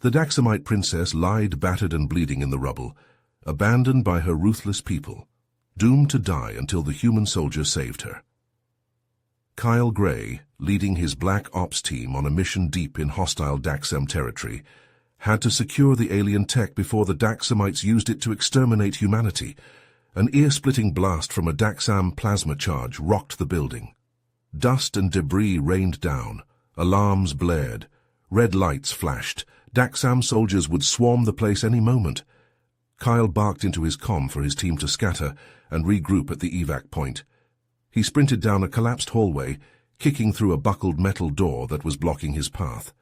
The Daxamite princess lied, battered and bleeding in the rubble, abandoned by her ruthless people, doomed to die until the human soldier saved her. Kyle Gray, leading his Black Ops team on a mission deep in hostile Daxam territory, had to secure the alien tech before the Daxamites used it to exterminate humanity. An ear-splitting blast from a Daxam plasma charge rocked the building. Dust and debris rained down, alarms blared, red lights flashed. Daxam soldiers would swarm the place any moment. Kyle barked into his comm for his team to scatter and regroup at the evac point. He sprinted down a collapsed hallway, kicking through a buckled metal door that was blocking his path.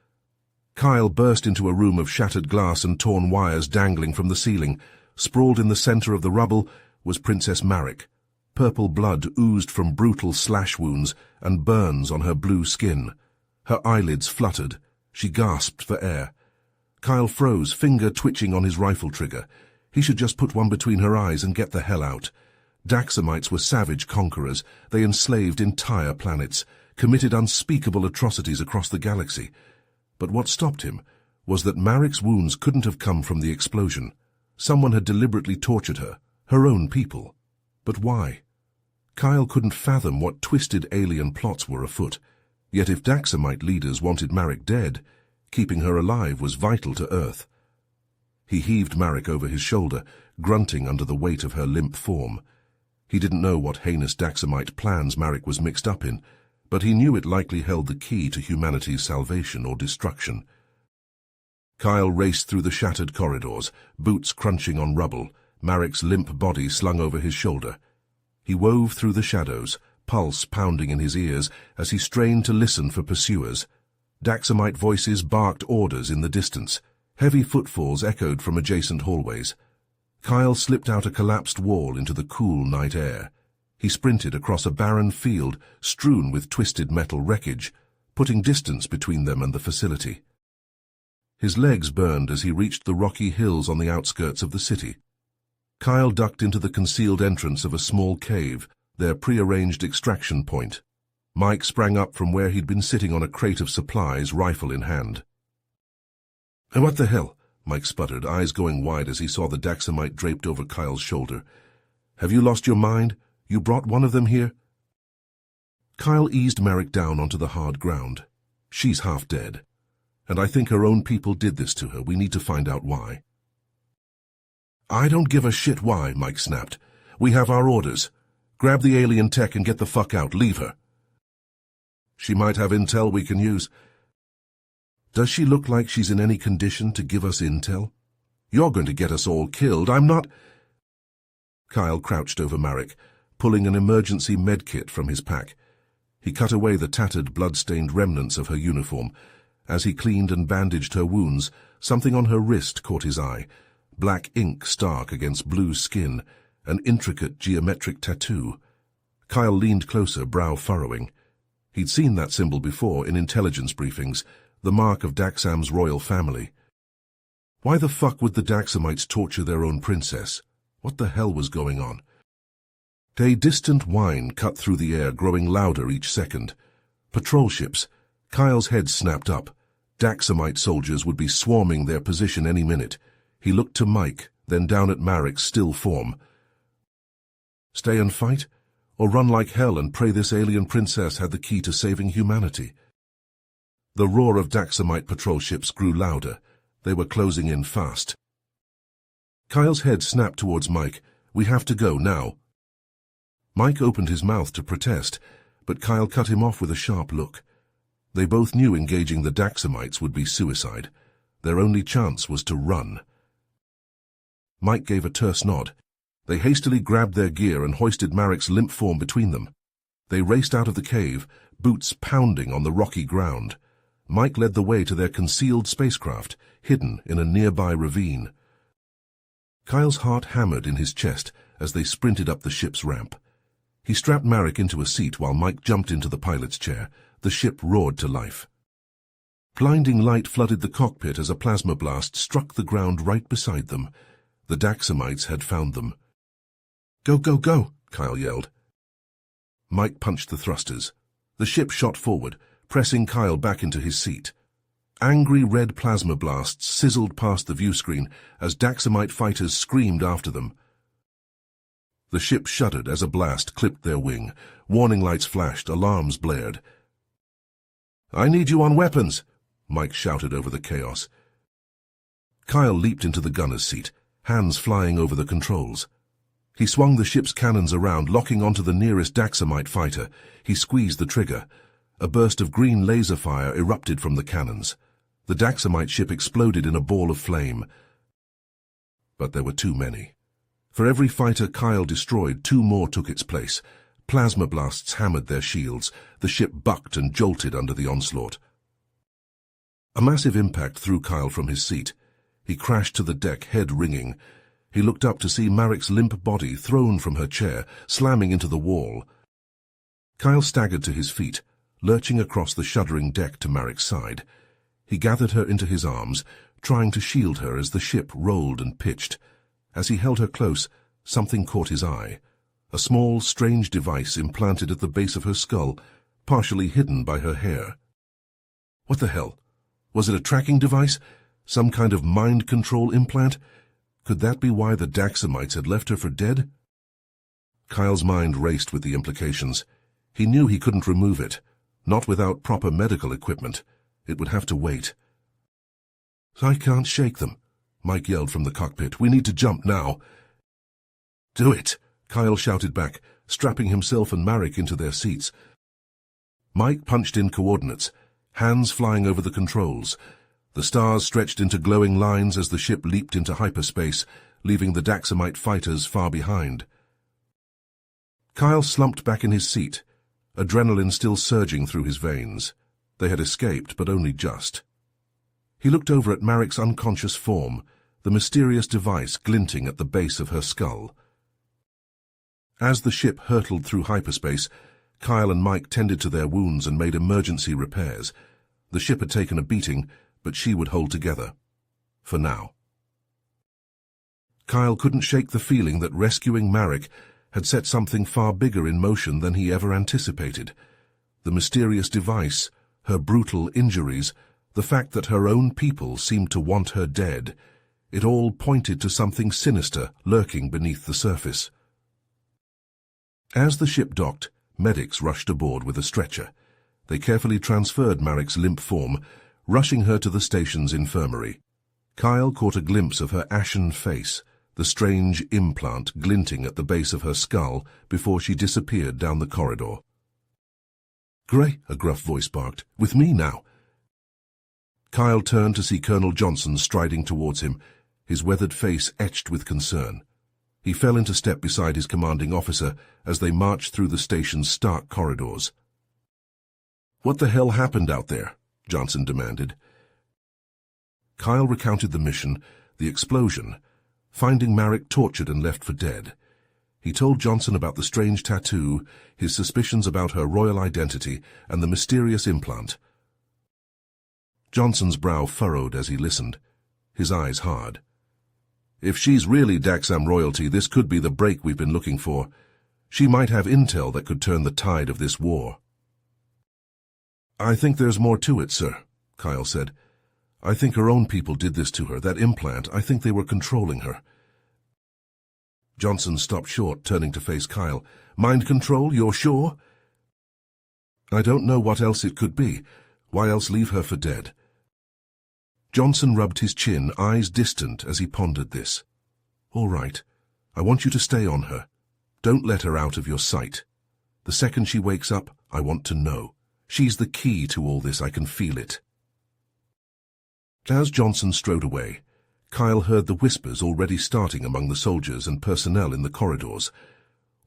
Kyle burst into a room of shattered glass and torn wires dangling from the ceiling. Sprawled in the center of the rubble was Princess Marek. Purple blood oozed from brutal slash wounds and burns on her blue skin. Her eyelids fluttered. She gasped for air. Kyle froze, finger twitching on his rifle trigger. He should just put one between her eyes and get the hell out. Daxamites were savage conquerors. They enslaved entire planets, committed unspeakable atrocities across the galaxy. But what stopped him was that Marek's wounds couldn't have come from the explosion. Someone had deliberately tortured her own people. But why? Kyle couldn't fathom what twisted alien plots were afoot. Yet if Daxamite leaders wanted Marek dead, keeping her alive was vital to Earth. He heaved Marek over his shoulder, grunting under the weight of her limp form. He didn't know what heinous Daxamite plans Marek was mixed up in, but he knew it likely held the key to humanity's salvation or destruction. Kyle raced through the shattered corridors, boots crunching on rubble, Marek's limp body slung over his shoulder. He wove through the shadows, pulse pounding in his ears as he strained to listen for pursuers. Daxamite voices barked orders in the distance. Heavy footfalls echoed from adjacent hallways. Kyle slipped out a collapsed wall into the cool night air. He sprinted across a barren field strewn with twisted metal wreckage, putting distance between them and the facility. His legs burned as he reached the rocky hills on the outskirts of the city. Kyle ducked into the concealed entrance of a small cave, their prearranged extraction point. Mike sprang up from where he'd been sitting on a crate of supplies, rifle in hand. "What the hell?" Mike sputtered, eyes going wide as he saw the Daxamite draped over Kyle's shoulder. "Have you lost your mind? You brought one of them here?" Kyle eased Marek down onto the hard ground. "She's half dead. And I think her own people did this to her. We need to find out why." "I don't give a shit why," Mike snapped. "We have our orders. Grab the alien tech and get the fuck out. Leave her." "She might have intel we can use." "Does she look like she's in any condition to give us intel? You're going to get us all killed. I'm not—" Kyle crouched over Marek, pulling an emergency medkit from his pack. He cut away the tattered, blood-stained remnants of her uniform. As he cleaned and bandaged her wounds, something on her wrist caught his eye. Black ink stark against blue skin, an intricate geometric tattoo. Kyle leaned closer, brow furrowing. He'd seen that symbol before in intelligence briefings, the mark of Daxam's royal family. Why the fuck would the Daxamites torture their own princess? What the hell was going on? A distant whine cut through the air, growing louder each second. Patrol ships. Kyle's head snapped up. Daxamite soldiers would be swarming their position any minute. He looked to Mike, then down at Marek's still form. Stay and fight? Or run like hell and pray this alien princess had the key to saving humanity? The roar of Daxamite patrol ships grew louder. They were closing in fast. Kyle's head snapped towards Mike. "We have to go, now." Mike opened his mouth to protest, but Kyle cut him off with a sharp look. They both knew engaging the Daxamites would be suicide. Their only chance was to run. Mike gave a terse nod. They hastily grabbed their gear and hoisted Marek's limp form between them. They raced out of the cave, boots pounding on the rocky ground. Mike led the way to their concealed spacecraft, hidden in a nearby ravine. Kyle's heart hammered in his chest as they sprinted up the ship's ramp. He strapped Marek into a seat while Mike jumped into the pilot's chair. The ship roared to life. Blinding light flooded the cockpit as a plasma blast struck the ground right beside them. The Daxamites had found them. "Go, go, go!" Kyle yelled. Mike punched the thrusters. The ship shot forward, pressing Kyle back into his seat. Angry red plasma blasts sizzled past the viewscreen as Daxamite fighters screamed after them. The ship shuddered as a blast clipped their wing. Warning lights flashed, alarms blared. "I need you on weapons," Mike shouted over the chaos. Kyle leaped into the gunner's seat, hands flying over the controls. He swung the ship's cannons around, locking onto the nearest Daxamite fighter. He squeezed the trigger. A burst of green laser fire erupted from the cannons. The Daxamite ship exploded in a ball of flame. But there were too many. For every fighter Kyle destroyed, 2 more took its place. Plasma blasts hammered their shields. The ship bucked and jolted under the onslaught. A massive impact threw Kyle from his seat. He crashed to the deck, head ringing. He looked up to see Marek's limp body thrown from her chair, slamming into the wall. Kyle staggered to his feet, lurching across the shuddering deck to Marek's side. He gathered her into his arms, trying to shield her as the ship rolled and pitched. As he held her close, something caught his eye. A small, strange device implanted at the base of her skull, partially hidden by her hair. What the hell? Was it a tracking device? Some kind of mind control implant? Could that be why the Daxamites had left her for dead? Kyle's mind raced with the implications. He knew he couldn't remove it. Not without proper medical equipment. It would have to wait. "I can't shake them," Mike yelled from the cockpit. "We need to jump now." "Do it," Kyle shouted back, strapping himself and Marek into their seats. Mike punched in coordinates, hands flying over the controls. The stars stretched into glowing lines as the ship leaped into hyperspace, leaving the Daxamite fighters far behind. Kyle slumped back in his seat, adrenaline still surging through his veins. They had escaped, but only just. He looked over at Marek's unconscious form, the mysterious device glinting at the base of her skull. As the ship hurtled through hyperspace, Kyle and Mike tended to their wounds and made emergency repairs. The ship had taken a beating, but she would hold together. For now. Kyle couldn't shake the feeling that rescuing Marek had set something far bigger in motion than he ever anticipated. The mysterious device, her brutal injuries, the fact that her own people seemed to want her dead, it all pointed to something sinister lurking beneath the surface. As the ship docked, medics rushed aboard with a stretcher. They carefully transferred Marek's limp form, rushing her to the station's infirmary. Kyle caught a glimpse of her ashen face, the strange implant glinting at the base of her skull before she disappeared down the corridor. "Gray," a gruff voice barked, "with me now." Kyle turned to see Colonel Johnson striding towards him, his weathered face etched with concern. He fell into step beside his commanding officer as they marched through the station's stark corridors. "What the hell happened out there?" Johnson demanded. Kyle recounted the mission, the explosion, finding Marek tortured and left for dead. He told Johnson about the strange tattoo, his suspicions about her royal identity, and the mysterious implant. Johnson's brow furrowed as he listened, his eyes hard. "If she's really Daxam royalty, this could be the break we've been looking for. She might have intel that could turn the tide of this war." "I think there's more to it, sir," Kyle said. "I think her own people did this to her, that implant. I think they were controlling her." Johnson stopped short, turning to face Kyle. "Mind control, you're sure?" "I don't know what else it could be. Why else leave her for dead?" Johnson rubbed his chin, eyes distant as he pondered this. "All right. I want you to stay on her. Don't let her out of your sight. The second she wakes up, I want to know. She's the key to all this, I can feel it." As Johnson strode away, Kyle heard the whispers already starting among the soldiers and personnel in the corridors.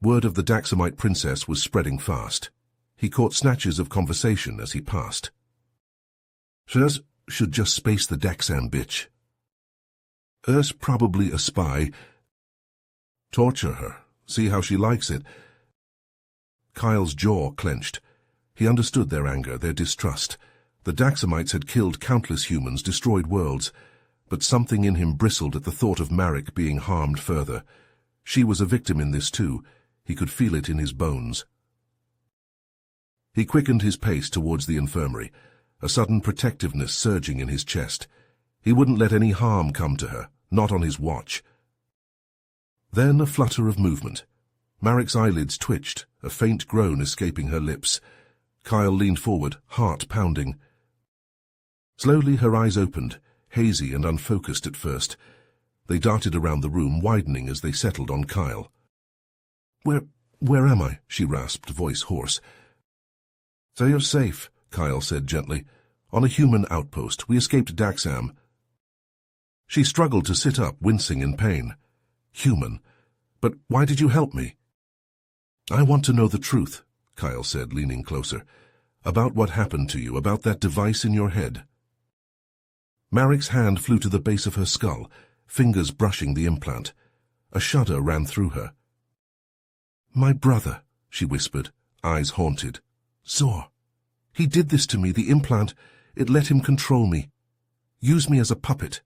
Word of the Daxamite princess was spreading fast. He caught snatches of conversation as he passed. "Should just space the Daxam bitch. Probably a spy. Torture her. See how she likes it." Kyle's jaw clenched. He understood their anger, their distrust. The Daxamites had killed countless humans, destroyed worlds, but something in him bristled at the thought of Marek being harmed further. She was a victim in this too. He could feel it in his bones. He quickened his pace towards the infirmary. a sudden protectiveness surging in his chest. He wouldn't let any harm come to her, not on his watch. Then a flutter of movement. Marek's eyelids twitched, a faint groan escaping her lips. Kyle leaned forward, heart pounding. Slowly her eyes opened, hazy and unfocused at first. They darted around the room, widening as they settled on Kyle. Where am I?" she rasped, voice hoarse. "So you're safe," Kyle said gently. "On a human outpost. We escaped Daxam." She struggled to sit up, wincing in pain. "Human? But why did you help me?" "I want to know the truth," Kyle said, leaning closer. "About what happened to you, about that device in your head." Marek's hand flew to the base of her skull, fingers brushing the implant. A shudder ran through her. "My brother," she whispered, eyes haunted. "Zor. He did this to me, the implant. It let him control me. Use me as a puppet."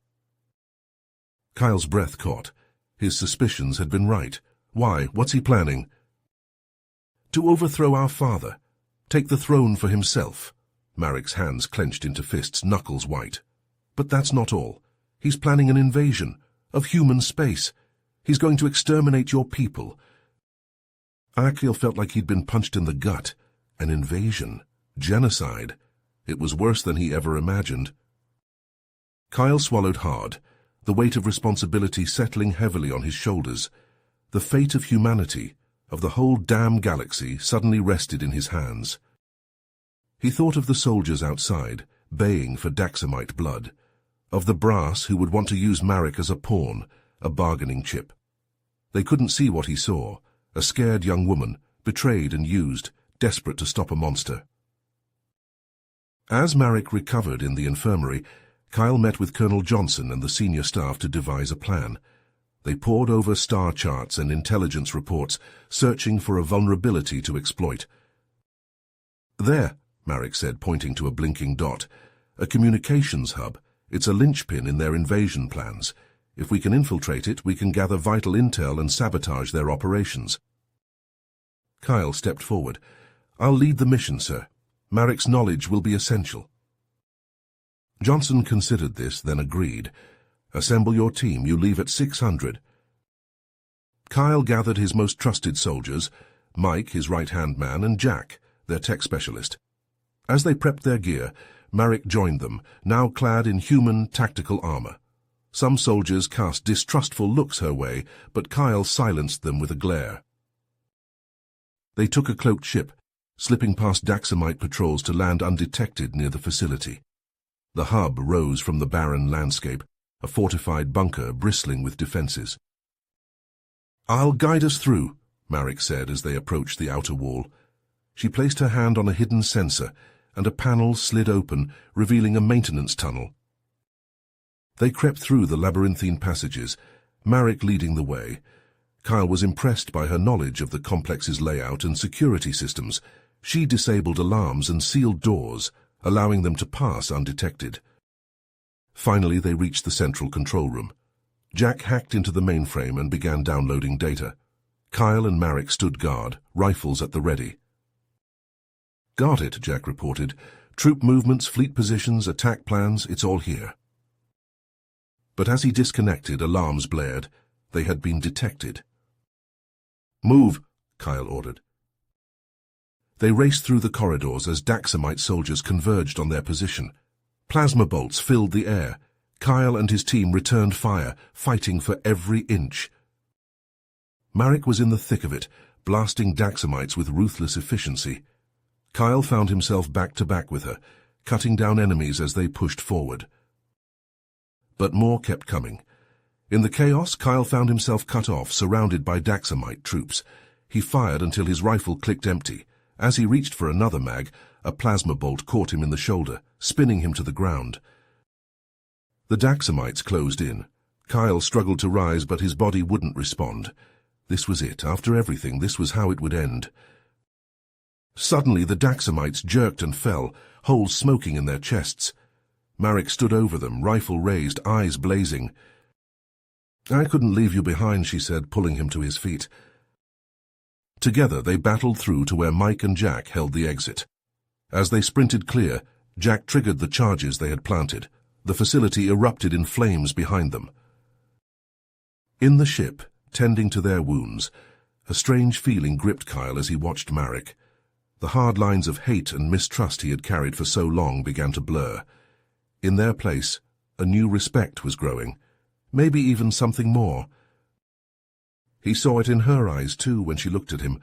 Kyle's breath caught. His suspicions had been right. Why? What's he planning? "To overthrow our father. Take the throne for himself." Marek's hands clenched into fists, knuckles white. "But that's not all. He's planning an invasion of human space. He's going to exterminate your people." Akil felt like he'd been punched in the gut. An invasion. Genocide. It was worse than he ever imagined. Kyle swallowed hard, the weight of responsibility settling heavily on his shoulders. The fate of humanity, of the whole damn galaxy, suddenly rested in his hands. He thought of the soldiers outside, baying for Daxamite blood, of the brass who would want to use Marek as a pawn, a bargaining chip. They couldn't see what he saw, a scared young woman, betrayed and used, desperate to stop a monster. As Marek recovered in the infirmary, Kyle met with Colonel Johnson and the senior staff to devise a plan. They pored over star charts and intelligence reports, searching for a vulnerability to exploit. "There," Marek said, pointing to a blinking dot. "A communications hub. It's a linchpin in their invasion plans. If we can infiltrate it, we can gather vital intel and sabotage their operations." Kyle stepped forward. "I'll lead the mission, sir. Marek's knowledge will be essential." Johnson considered this, then agreed. "Assemble your team. You leave at 600. Kyle gathered his most trusted soldiers, Mike, his right-hand man, and Jack, their tech specialist. As they prepped their gear, Marek joined them, now clad in human tactical armor. Some soldiers cast distrustful looks her way, but Kyle silenced them with a glare. They took a cloaked ship, slipping past Daxamite patrols to land undetected near the facility. The hub rose from the barren landscape, a fortified bunker bristling with defenses. "I'll guide us through," Marek said as they approached the outer wall. She placed her hand on a hidden sensor, and a panel slid open, revealing a maintenance tunnel. They crept through the labyrinthine passages, Marek leading the way. Kyle was impressed by her knowledge of the complex's layout and security systems. She disabled alarms and sealed doors, allowing them to pass undetected. Finally, they reached the central control room. Jack hacked into the mainframe and began downloading data. Kyle and Marek stood guard, rifles at the ready. "Got it," Jack reported. "Troop movements, fleet positions, attack plans, it's all here." But as he disconnected, alarms blared. They had been detected. "Move," Kyle ordered. They raced through the corridors as Daxamite soldiers converged on their position. Plasma bolts filled the air. Kyle and his team returned fire, fighting for every inch. Marek was in the thick of it, blasting Daxamites with ruthless efficiency. Kyle found himself back-to-back with her, cutting down enemies as they pushed forward. But more kept coming. In the chaos, Kyle found himself cut off, surrounded by Daxamite troops. He fired until his rifle clicked empty. As he reached for another mag, a plasma bolt caught him in the shoulder, spinning him to the ground. The Daxamites closed in. Kyle struggled to rise, but his body wouldn't respond. This was it. After everything, this was how it would end. Suddenly, the Daxamites jerked and fell, holes smoking in their chests. Marek stood over them, rifle raised, eyes blazing. "I couldn't leave you behind," she said, pulling him to his feet. Together, they battled through to where Mike and Jack held the exit. As they sprinted clear, Jack triggered the charges they had planted. The facility erupted in flames behind them. In the ship, tending to their wounds, a strange feeling gripped Kyle as he watched Marek. The hard lines of hate and mistrust he had carried for so long began to blur. In their place, a new respect was growing, maybe even something more. He saw it in her eyes too when she looked at him,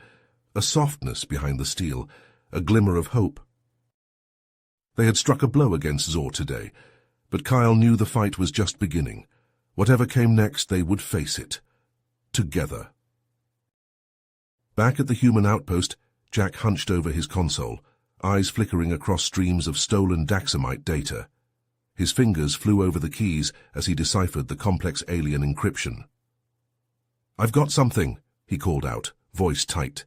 a softness behind the steel, a glimmer of hope. They had struck a blow against Zor today, but Kyle knew the fight was just beginning. Whatever came next, they would face it. Together. Back at the human outpost, Jack hunched over his console, eyes flickering across streams of stolen Daxamite data. His fingers flew over the keys as he deciphered the complex alien encryption. "I've got something," he called out, voice tight.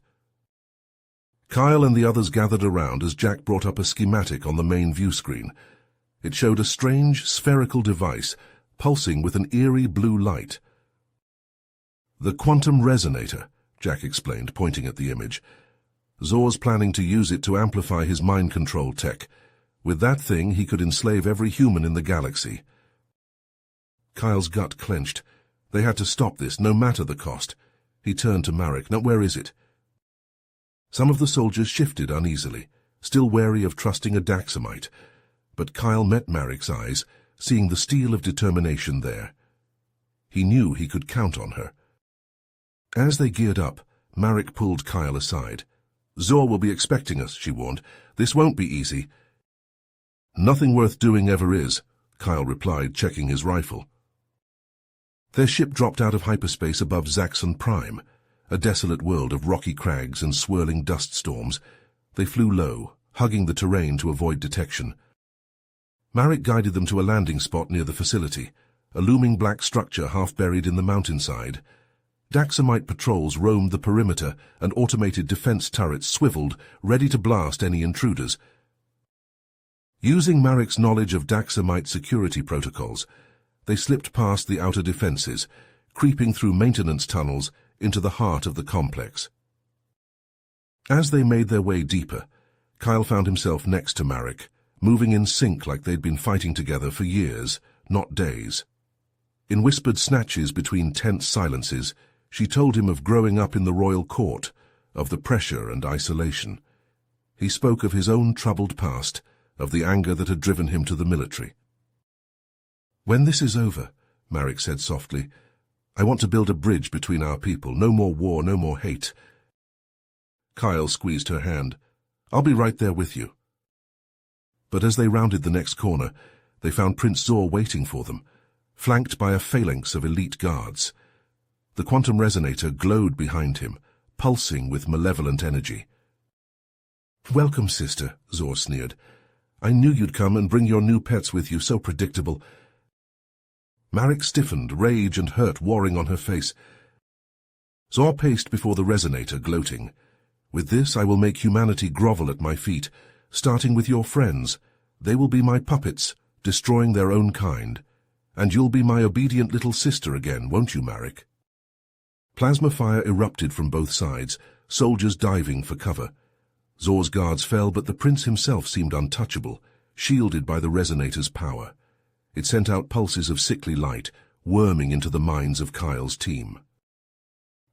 Kyle and the others gathered around as Jack brought up a schematic on the main view screen. It showed a strange, spherical device, pulsing with an eerie blue light. "The quantum resonator," Jack explained, pointing at the image. "Zor's planning to use it to amplify his mind control tech. With that thing, he could enslave every human in the galaxy." Kyle's gut clenched. They had to stop this, no matter the cost. He turned to Marek. "Now, where is it?" Some of the soldiers shifted uneasily, still wary of trusting a Daxamite. But Kyle met Marek's eyes, seeing the steel of determination there. He knew he could count on her. As they geared up, Marek pulled Kyle aside. "Zor will be expecting us," she warned. "This won't be easy." "Nothing worth doing ever is," Kyle replied, checking his rifle. Their ship dropped out of hyperspace above Zaxxon Prime, a desolate world of rocky crags and swirling dust storms. They flew low, hugging the terrain to avoid detection. Marek guided them to a landing spot near the facility, a looming black structure half buried in the mountainside. Daxamite patrols roamed the perimeter, and automated defense turrets swiveled, ready to blast any intruders. Using Marek's knowledge of Daxamite security protocols, they slipped past the outer defenses, creeping through maintenance tunnels into the heart of the complex. As they made their way deeper, Kyle found himself next to Marek, moving in sync like they'd been fighting together for years, not days. In whispered snatches between tense silences, she told him of growing up in the royal court, of the pressure and isolation. He spoke of his own troubled past, of the anger that had driven him to the military. "When this is over," Marek said softly, "I want to build a bridge between our people. No more war, no more hate." Kyle squeezed her hand. "I'll be right there with you." But as they rounded the next corner, they found Prince Zor waiting for them, flanked by a phalanx of elite guards. The quantum resonator glowed behind him, pulsing with malevolent energy. "Welcome, sister," Zor sneered. "I knew you'd come and bring your new pets with you, so predictable." Marek stiffened, rage and hurt warring on her face. Zor paced before the resonator, gloating. "With this I will make humanity grovel at my feet, starting with your friends. They will be my puppets, destroying their own kind. And you'll be my obedient little sister again, won't you, Marek?" Plasma fire erupted from both sides, soldiers diving for cover. Zor's guards fell, but the prince himself seemed untouchable, shielded by the resonator's power. It sent out pulses of sickly light, worming into the minds of Kyle's team.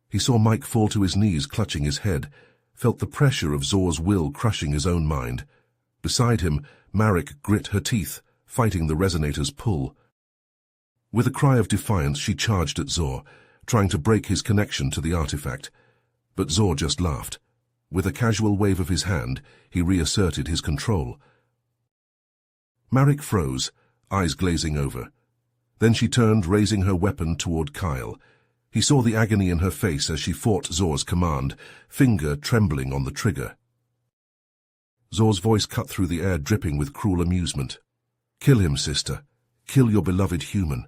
He saw Mike fall to his knees, clutching his head, felt the pressure of Zor's will crushing his own mind. Beside him, Marek grit her teeth, fighting the resonator's pull. With a cry of defiance, she charged at Zor, trying to break his connection to the artifact. But Zor just laughed. With a casual wave of his hand, he reasserted his control. Marek froze, eyes glazing over. Then she turned, raising her weapon toward Kyle. He saw the agony in her face as she fought Zor's command, finger trembling on the trigger. Zor's voice cut through the air, dripping with cruel amusement. "Kill him, sister. Kill your beloved human."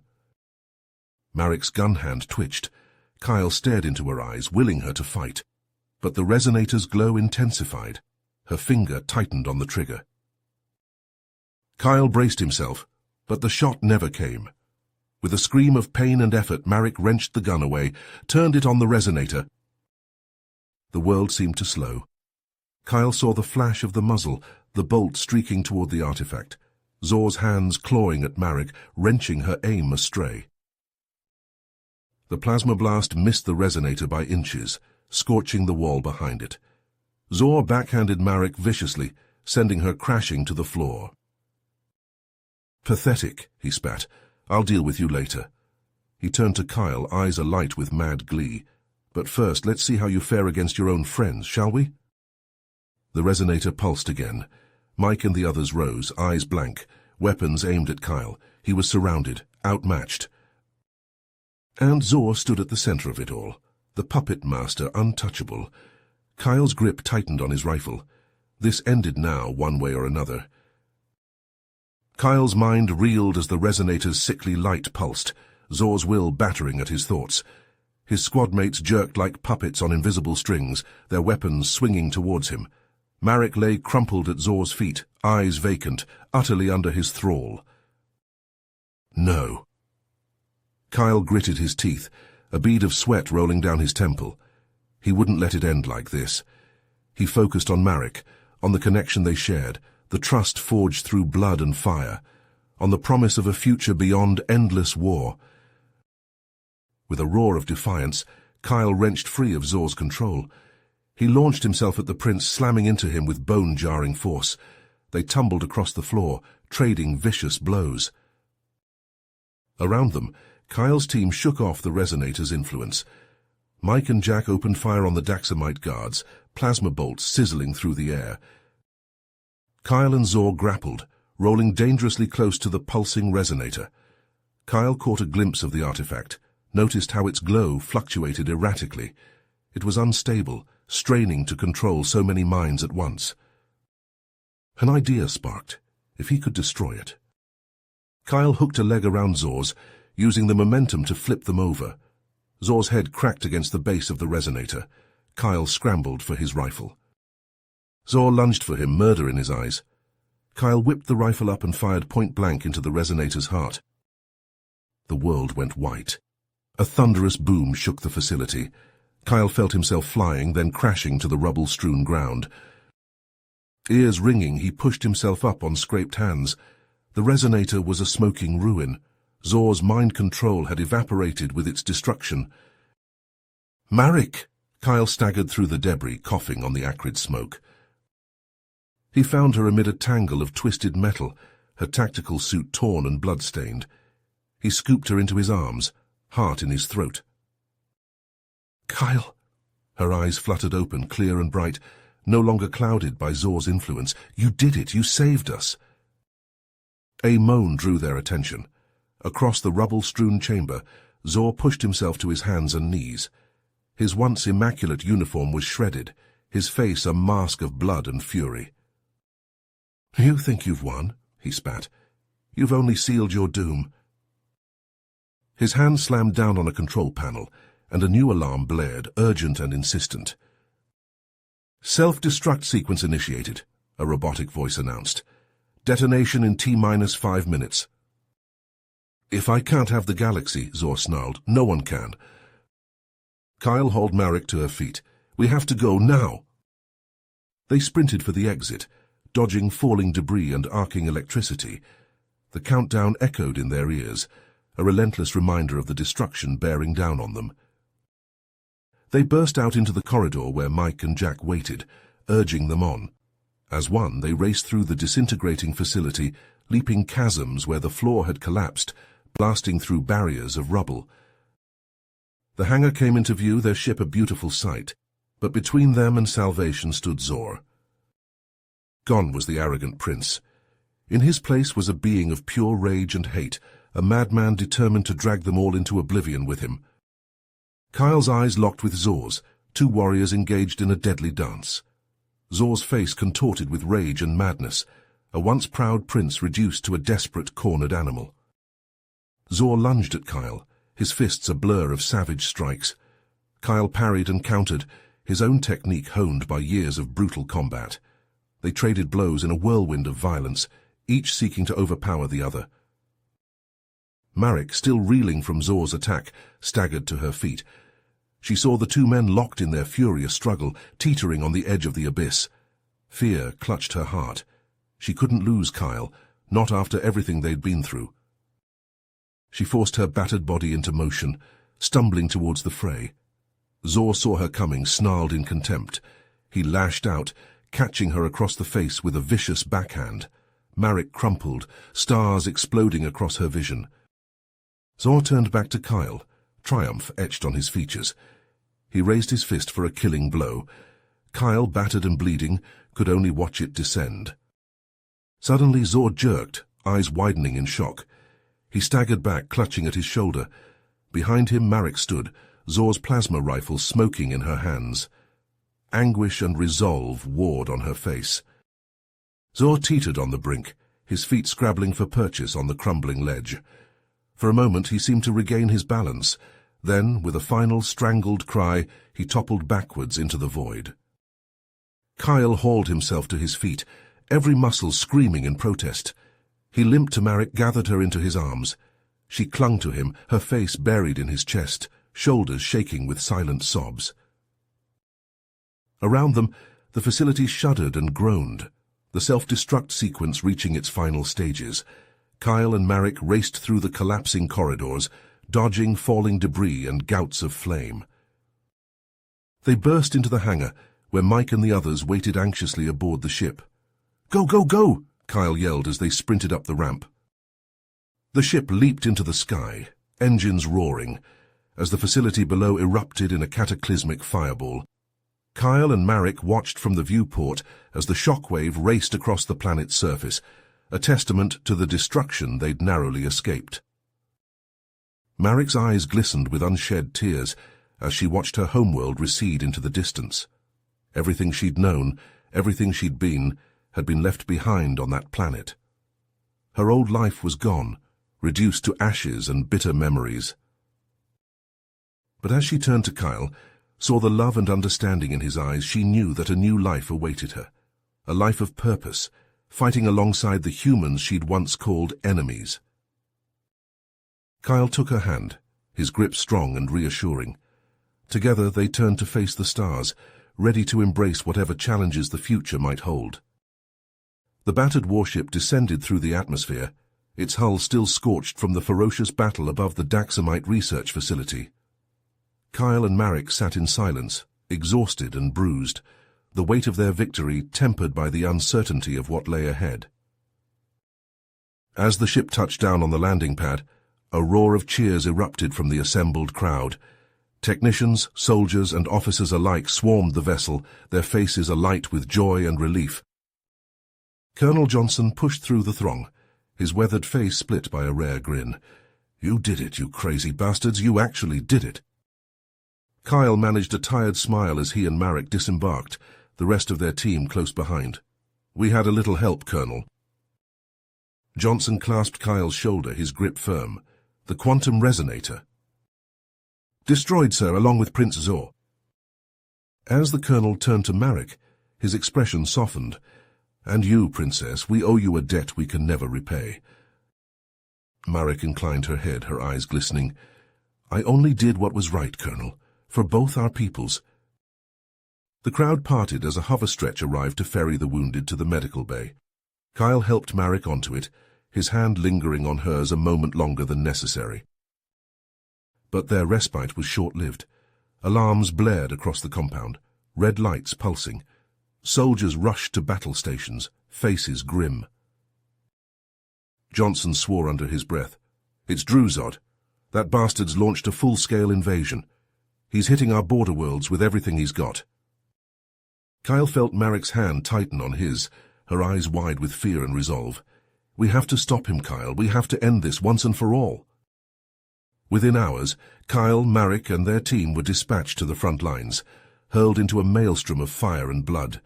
Marek's gun hand twitched. Kyle stared into her eyes, willing her to fight. But the resonator's glow intensified. Her finger tightened on the trigger. Kyle braced himself, but the shot never came. With a scream of pain and effort, Marek wrenched the gun away, turned it on the resonator. The world seemed to slow. Kyle saw the flash of the muzzle, the bolt streaking toward the artifact. Zor's hands clawing at Marek, wrenching her aim astray. The plasma blast missed the resonator by inches, scorching the wall behind it. Zor backhanded Marek viciously, sending her crashing to the floor. "Pathetic," he spat. "I'll deal with you later." He turned to Kyle, eyes alight with mad glee. "But first, let's see how you fare against your own friends, shall we?" The resonator pulsed again. Mike and the others rose, eyes blank, weapons aimed at Kyle. He was surrounded, outmatched. And Zor stood at the center of it all, the puppet master untouchable. Kyle's grip tightened on his rifle. This ended now, one way or another. Kyle's mind reeled as the resonator's sickly light pulsed, Zor's will battering at his thoughts. His squad mates jerked like puppets on invisible strings, their weapons swinging towards him. Marek lay crumpled at Zor's feet, eyes vacant, utterly under his thrall. No. Kyle gritted his teeth, a bead of sweat rolling down his temple. He wouldn't let it end like this. He focused on Marek, on the connection they shared, the trust forged through blood and fire, on the promise of a future beyond endless war. With a roar of defiance, Kyle wrenched free of Zor's control. He launched himself at the prince, slamming into him with bone-jarring force. They tumbled across the floor, trading vicious blows. Around them, Kyle's team shook off the resonator's influence. Mike and Jack opened fire on the Daxamite guards, plasma bolts sizzling through the air. Kyle and Zor grappled, rolling dangerously close to the pulsing resonator. Kyle caught a glimpse of the artifact, noticed how its glow fluctuated erratically. It was unstable, straining to control so many minds at once. An idea sparked, if he could destroy it. Kyle hooked a leg around Zor's, using the momentum to flip them over. Zor's head cracked against the base of the resonator. Kyle scrambled for his rifle. Zor lunged for him, murder in his eyes. Kyle whipped the rifle up and fired point-blank into the resonator's heart. The world went white. A thunderous boom shook the facility. Kyle felt himself flying, then crashing to the rubble-strewn ground. Ears ringing, he pushed himself up on scraped hands. The resonator was a smoking ruin. Zor's mind control had evaporated with its destruction. "Marek!" Kyle staggered through the debris, coughing on the acrid smoke. He found her amid a tangle of twisted metal, her tactical suit torn and blood-stained. He scooped her into his arms, heart in his throat. "Kyle!" Her eyes fluttered open, clear and bright, no longer clouded by Zor's influence. "You did it! You saved us!" A moan drew their attention. Across the rubble-strewn chamber, Zor pushed himself to his hands and knees. His once immaculate uniform was shredded, his face a mask of blood and fury. "You think you've won?" he spat. "You've only sealed your doom." His hand slammed down on a control panel, and a new alarm blared, urgent and insistent. "Self-destruct sequence initiated," a robotic voice announced. "Detonation in T-5 minutes." "If I can't have the galaxy," Zor snarled, "no one can." Kyle hauled Marek to her feet. "We have to go now." They sprinted for the exit, dodging falling debris and arcing electricity. The countdown echoed in their ears, a relentless reminder of the destruction bearing down on them. They burst out into the corridor where Mike and Jack waited, urging them on. As one, they raced through the disintegrating facility, leaping chasms where the floor had collapsed, blasting through barriers of rubble. The hangar came into view, their ship a beautiful sight, but between them and salvation stood Zor. Gone was the arrogant prince. In his place was a being of pure rage and hate, a madman determined to drag them all into oblivion with him. Kyle's eyes locked with Zor's, two warriors engaged in a deadly dance. Zor's face contorted with rage and madness, a once proud prince reduced to a desperate, cornered animal. Zor lunged at Kyle, his fists a blur of savage strikes. Kyle parried and countered, his own technique honed by years of brutal combat. They traded blows in a whirlwind of violence, each seeking to overpower the other. Marek, still reeling from Zor's attack, staggered to her feet. She saw the two men locked in their furious struggle, teetering on the edge of the abyss. Fear clutched her heart. She couldn't lose Kyle, not after everything they'd been through. She forced her battered body into motion, stumbling towards the fray. Zor saw her coming, snarled in contempt. He lashed out, catching her across the face with a vicious backhand. Marek crumpled, stars exploding across her vision. Zor turned back to Kyle, triumph etched on his features. He raised his fist for a killing blow. Kyle, battered and bleeding, could only watch it descend. Suddenly Zor jerked, eyes widening in shock. He staggered back, clutching at his shoulder. Behind him Marek stood, Zor's plasma rifle smoking in her hands. Anguish and resolve warred on her face. Zor teetered on the brink, his feet scrabbling for purchase on the crumbling ledge. For a moment he seemed to regain his balance. Then, with a final strangled cry, he toppled backwards into the void. Kyle hauled himself to his feet, every muscle screaming in protest. He limped to Marek, gathered her into his arms. She clung to him, her face buried in his chest, shoulders shaking with silent sobs. Around them, the facility shuddered and groaned, the self-destruct sequence reaching its final stages. Kyle and Marek raced through the collapsing corridors, dodging falling debris and gouts of flame. They burst into the hangar, where Mike and the others waited anxiously aboard the ship. "Go, go, go!" Kyle yelled as they sprinted up the ramp. The ship leaped into the sky, engines roaring, as the facility below erupted in a cataclysmic fireball. Kyle and Marek watched from the viewport as the shockwave raced across the planet's surface, a testament to the destruction they'd narrowly escaped. Marek's eyes glistened with unshed tears as she watched her homeworld recede into the distance. Everything she'd known, everything she'd been, had been left behind on that planet. Her old life was gone, reduced to ashes and bitter memories. But as she turned to Kyle, saw the love and understanding in his eyes, she knew that a new life awaited her, a life of purpose, fighting alongside the humans she'd once called enemies. Kyle took her hand, his grip strong and reassuring. Together they turned to face the stars, ready to embrace whatever challenges the future might hold. The battered warship descended through the atmosphere, its hull still scorched from the ferocious battle above the Daxamite research facility. Kyle and Marek sat in silence, exhausted and bruised, the weight of their victory tempered by the uncertainty of what lay ahead. As the ship touched down on the landing pad, a roar of cheers erupted from the assembled crowd. Technicians, soldiers, and officers alike swarmed the vessel, their faces alight with joy and relief. Colonel Johnson pushed through the throng, his weathered face split by a rare grin. "You did it, you crazy bastards, you actually did it." Kyle managed a tired smile as he and Marek disembarked, the rest of their team close behind. "We had a little help, Colonel." Johnson clasped Kyle's shoulder, his grip firm. "The quantum resonator." "Destroyed, sir, along with Prince Zor." As the colonel turned to Marek, his expression softened. "And you, Princess, we owe you a debt we can never repay." Marek inclined her head, her eyes glistening. "I only did what was right, Colonel, for both our peoples." The crowd parted as a hover stretch arrived to ferry the wounded to the medical bay. Kyle helped Marek onto it, his hand lingering on hers a moment longer than necessary. But their respite was short-lived. Alarms blared across the compound, red lights pulsing. Soldiers rushed to battle stations, faces grim. Johnson swore under his breath. "It's Druzod. That bastard's launched a full-scale invasion. He's hitting our border worlds with everything he's got." Kyle felt Marek's hand tighten on his, her eyes wide with fear and resolve. "We have to stop him, Kyle. We have to end this once and for all." Within hours, Kyle, Marek, and their team were dispatched to the front lines, hurled into a maelstrom of fire and blood.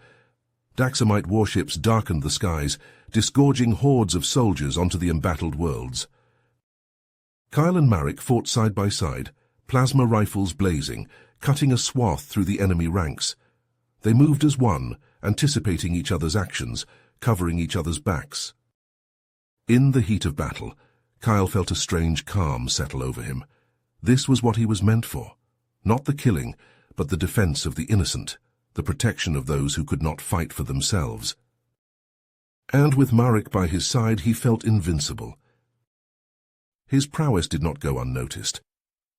Daxamite warships darkened the skies, disgorging hordes of soldiers onto the embattled worlds. Kyle and Marek fought side by side, plasma rifles blazing, cutting a swath through the enemy ranks. They moved as one, anticipating each other's actions, covering each other's backs. In the heat of battle, Kyle felt a strange calm settle over him. This was what he was meant for. Not the killing, but the defense of the innocent, the protection of those who could not fight for themselves. And with Marek by his side, he felt invincible. His prowess did not go unnoticed.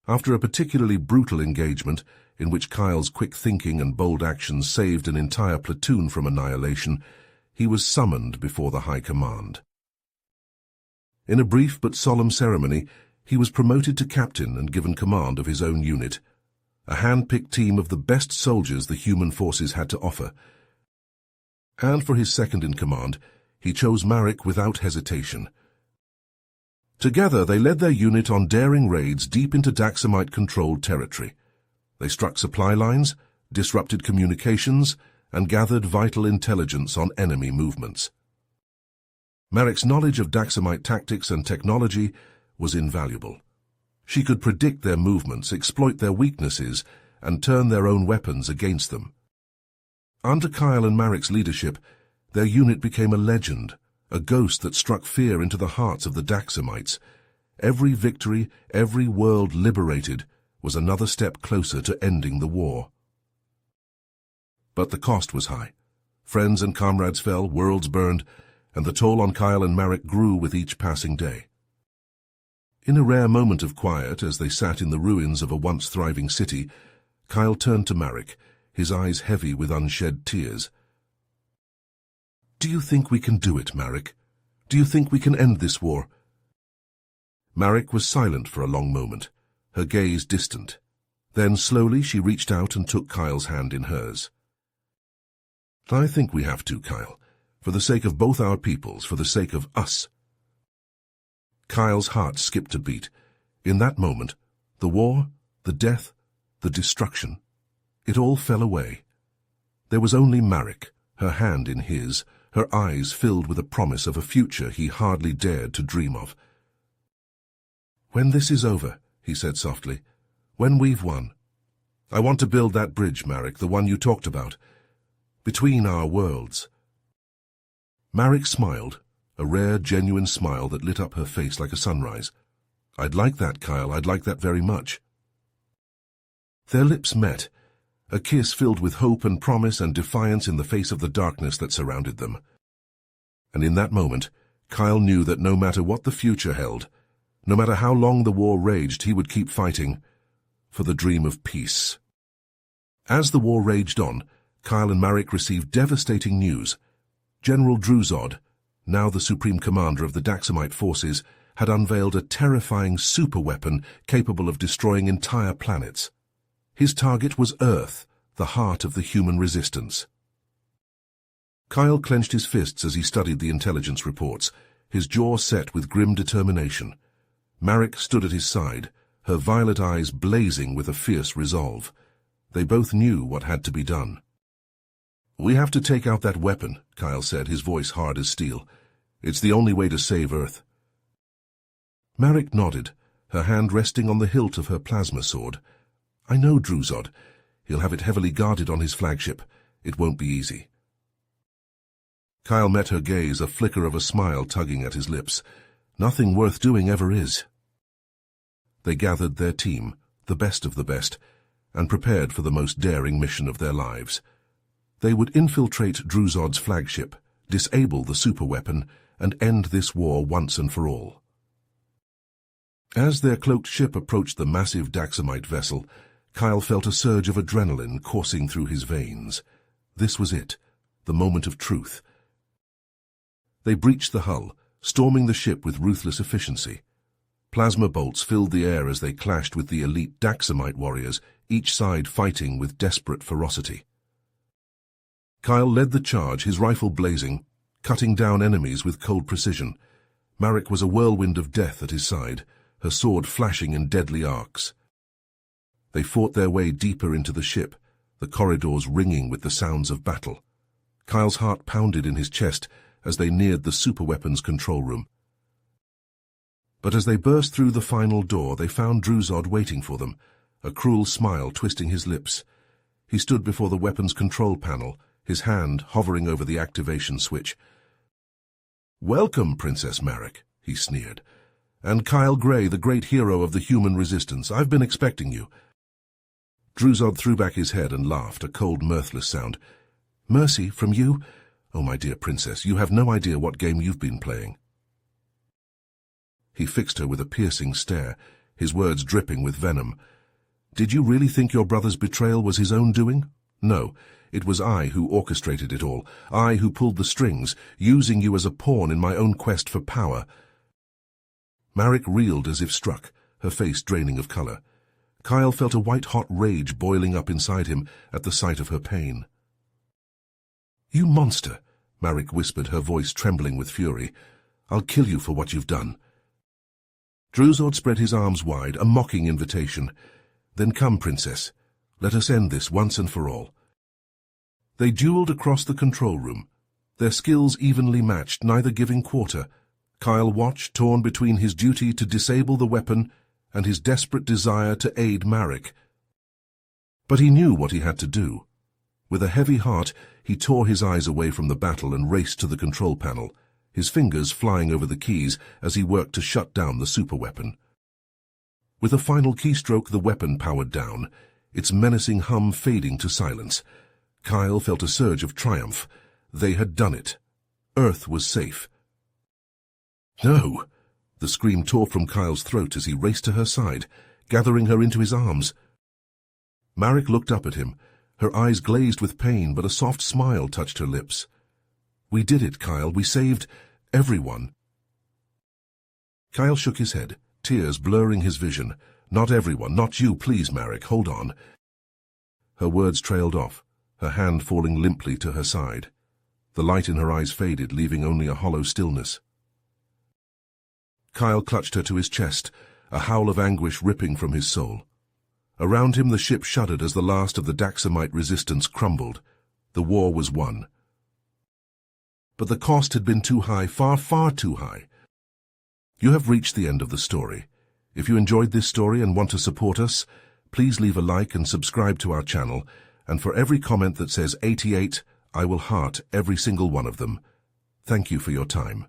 After a particularly brutal engagement, in which Kyle's quick thinking and bold actions saved an entire platoon from annihilation, he was summoned before the High Command. In a brief but solemn ceremony, he was promoted to captain and given command of his own unit, a hand-picked team of the best soldiers the human forces had to offer. And for his second-in-command, he chose Marek without hesitation. Together, they led their unit on daring raids deep into Daxamite-controlled territory. They struck supply lines, disrupted communications, and gathered vital intelligence on enemy movements. Marek's knowledge of Daxamite tactics and technology was invaluable. She could predict their movements, exploit their weaknesses, and turn their own weapons against them. Under Kyle and Marek's leadership, their unit became a legend, a ghost that struck fear into the hearts of the Daxamites. Every victory, every world liberated, was another step closer to ending the war. But the cost was high. Friends and comrades fell, worlds burned, and the toll on Kyle and Marek grew with each passing day. In a rare moment of quiet, as they sat in the ruins of a once thriving city, Kyle turned to Marek, his eyes heavy with unshed tears. "Do you think we can do it, Marek? Do you think we can end this war?" Marek was silent for a long moment, her gaze distant. Then slowly she reached out and took Kyle's hand in hers. "I think we have to, Kyle, for the sake of both our peoples, for the sake of us." Kyle's heart skipped a beat. In that moment, the war, the death, the destruction, it all fell away. There was only Marek, her hand in his, her eyes filled with a promise of a future he hardly dared to dream of. "When this is over," he said softly, "when we've won, I want to build that bridge, Marek, the one you talked about, between our worlds." Marek smiled, a rare, genuine smile that lit up her face like a sunrise. "I'd like that, Kyle, I'd like that very much." Their lips met, a kiss filled with hope and promise and defiance in the face of the darkness that surrounded them. And in that moment, Kyle knew that no matter what the future held, no matter how long the war raged, he would keep fighting for the dream of peace. As the war raged on, Kyle and Marek received devastating news. General Druzod, now the supreme commander of the Daxamite forces, had unveiled a terrifying superweapon capable of destroying entire planets. His target was Earth, the heart of the human resistance. Kyle clenched his fists as he studied the intelligence reports, his jaw set with grim determination. Marek stood at his side, her violet eyes blazing with a fierce resolve. They both knew what had to be done. "We have to take out that weapon," Kyle said, his voice hard as steel. "It's the only way to save Earth." Marek nodded, her hand resting on the hilt of her plasma sword. "I know Druzod. He'll have it heavily guarded on his flagship. It won't be easy." Kyle met her gaze, a flicker of a smile tugging at his lips. "Nothing worth doing ever is." They gathered their team, the best of the best, and prepared for the most daring mission of their lives. They would infiltrate Druzod's flagship, disable the superweapon, and end this war once and for all. As their cloaked ship approached the massive Daxamite vessel, Kyle felt a surge of adrenaline coursing through his veins. This was it, the moment of truth. They breached the hull, storming the ship with ruthless efficiency. Plasma bolts filled the air as they clashed with the elite Daxamite warriors, each side fighting with desperate ferocity. Kyle led the charge, his rifle blazing, cutting down enemies with cold precision. Marek was a whirlwind of death at his side, her sword flashing in deadly arcs. They fought their way deeper into the ship, the corridors ringing with the sounds of battle. Kyle's heart pounded in his chest as they neared the superweapons control room. But as they burst through the final door, they found Druzod waiting for them, a cruel smile twisting his lips. He stood before the weapons control panel, his hand hovering over the activation switch. "Welcome, Princess Marek," he sneered. "And Kyle Gray, the great hero of the human resistance. I've been expecting you." Druzod threw back his head and laughed, a cold, mirthless sound. Mercy from you? Oh, my dear princess, you have no idea what game you've been playing. He fixed her with a piercing stare, his words dripping with venom. Did you really think your brother's betrayal was his own doing? No, it was I who orchestrated it all, I who pulled the strings, using you as a pawn in my own quest for power. Marek reeled as if struck, her face draining of color. Kyle felt a white-hot rage boiling up inside him at the sight of her pain. You monster, Marek whispered, her voice trembling with fury. I'll kill you for what you've done. Druzod spread his arms wide, a mocking invitation. Then come, princess. Let us end this once and for all. They dueled across the control room, their skills evenly matched, neither giving quarter. Kyle watched, torn between his duty to disable the weapon and his desperate desire to aid Marek. But he knew what he had to do. With a heavy heart, he tore his eyes away from the battle and raced to the control panel, his fingers flying over the keys as he worked to shut down the superweapon. With a final keystroke, the weapon powered down, its menacing hum fading to silence. Kyle felt a surge of triumph. They had done it. Earth was safe. No! The scream tore from Kyle's throat as he raced to her side, gathering her into his arms. Marek looked up at him, her eyes glazed with pain, but a soft smile touched her lips. We did it, Kyle. We saved everyone. Kyle shook his head, tears blurring his vision. Not everyone, not you, please, Marek, hold on. Her words trailed off, her hand falling limply to her side. The light in her eyes faded, leaving only a hollow stillness. Kyle clutched her to his chest, a howl of anguish ripping from his soul. Around him the ship shuddered as the last of the Daxamite resistance crumbled. The war was won. But the cost had been too high, far, far too high. You have reached the end of the story. If you enjoyed this story and want to support us, please leave a like and subscribe to our channel, and for every comment that says 88, I will heart every single one of them. Thank you for your time.